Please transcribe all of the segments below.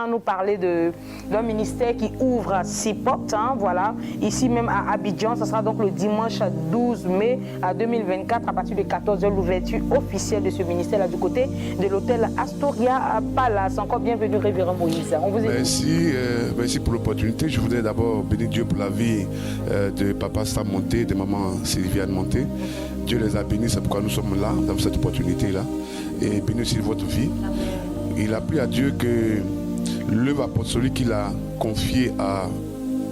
nous parler d'un ministère qui ouvre 6 portes, hein, voilà, ici même à Abidjan. Ce sera donc le dimanche 12 mai 2024 à partir de 14 h, l'ouverture officielle de ce ministère là, du côté de l'hôtel Astoria Palace. Encore bienvenue, révérend Moïse. On vous écoute. Merci pour l'opportunité. Je voudrais d'abord bénir Dieu pour la vie de papa Sam Monté, de maman Sylviane Monté. Dieu les a bénis, c'est pourquoi nous sommes là, dans cette opportunité-là. Et bénis aussi votre vie. Il a pris à Dieu que l'œuvre apostolique qu'il a confiée à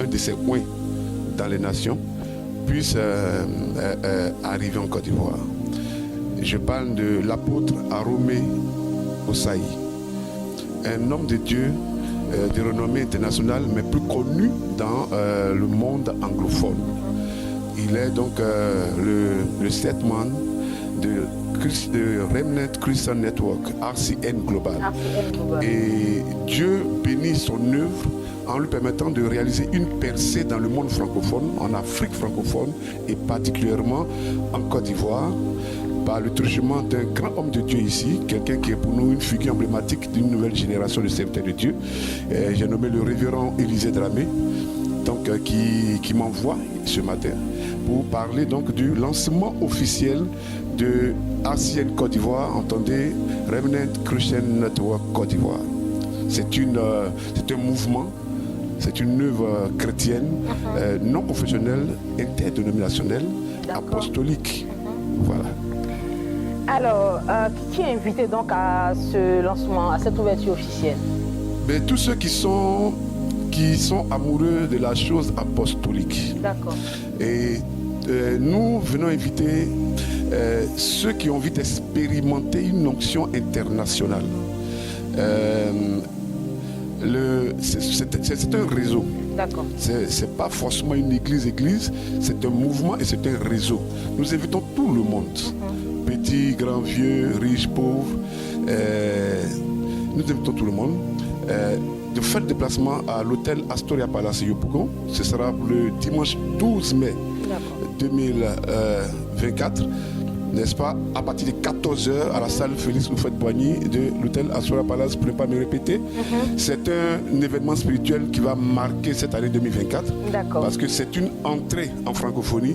un de ses coins dans les nations puisse arriver en Côte d'Ivoire. Je parle de l'apôtre Aromé Osaï, un homme de Dieu de renommée internationale, mais plus connu dans le monde anglophone. Il est donc le setman de Remnant Christian Network, RCN Global. Et Dieu bénit son œuvre en lui permettant de réaliser une percée dans le monde francophone, en Afrique francophone et particulièrement en Côte d'Ivoire, par le truchement d'un grand homme de Dieu ici, quelqu'un qui est pour nous une figure emblématique d'une nouvelle génération de serviteurs de Dieu. J'ai nommé le révérend Élisée Dramé, donc, qui m'envoie ce matin pour parler donc du lancement officiel de RCN Côte d'Ivoire, entendez, Remnant Christian Network Côte d'Ivoire. C'est un mouvement, c'est une œuvre chrétienne, non confessionnelle, interdénominationnelle, apostolique. Voilà. Alors, qui est invité donc à ce lancement, à cette ouverture officielle? Mais tous ceux qui sont amoureux de la chose apostolique. D'accord. Et nous venons inviter ceux qui ont envie d'expérimenter une onction internationale. C'est un réseau. D'accord. C'est pas forcément une église, c'est un mouvement et c'est un réseau. Nous invitons tout le monde, petits, grands, vieux, riches, pauvres. Nous invitons tout le monde. De faire le déplacement à l'hôtel Astoria Palace Yopougon. Ce sera le dimanche 12 mai 2024, n'est-ce pas, à partir de 14 h à la salle Félix Houphouët-Boigny de l'hôtel Astoria Palace, pour ne pas me répéter. C'est un événement spirituel qui va marquer cette année 2024, parce que c'est une entrée en francophonie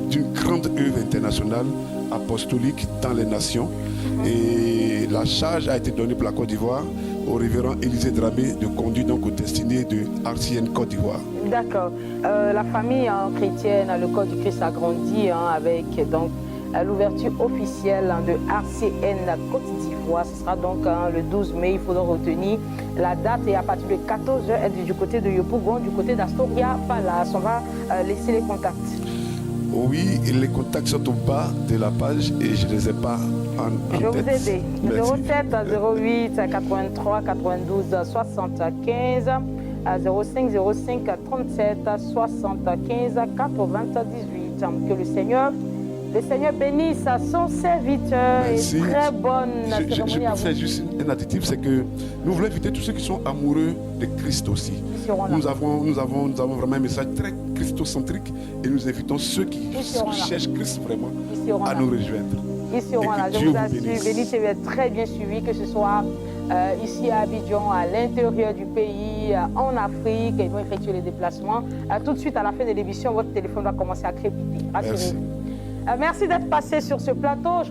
d'une grande œuvre internationale apostolique dans les nations. Et la charge a été donnée pour la Côte d'Ivoire au révérend Élisée Dramé de conduire donc aux destinées de RCN Côte d'Ivoire. D'accord. La famille chrétienne, le corps du Christ a grandi avec donc l'ouverture officielle de RCN Côte d'Ivoire. Ce sera donc le 12 mai. Il faudra retenir la date et à partir de 14 h être du côté de Yopougon, du côté d'Astoria Palace. On va laisser les contacts. Oui, les contacts sont au bas de la page et je ne les ai pas en tête. Je vais vous aider. 07 08 83 92 75 05 05 37 75 98. Que le Seigneur bénisse son serviteur. Merci. Et très bonne cérémonie à vous. Je peux faire juste un additif, c'est que nous voulons inviter tous ceux qui sont amoureux de Christ aussi. Nous avons vraiment un message très christocentrique et nous invitons ceux qui cherchent Christ vraiment à nous rejoindre. Ils seront là. Je vous assure, Béni TV est très bien suivi, que ce soit ici à Abidjan, à l'intérieur du pays, en Afrique. Ils vont effectuer les déplacements. Tout de suite, à la fin de l'émission, votre téléphone va commencer à crépiter. Rassurez-vous. Merci d'être passé sur ce plateau.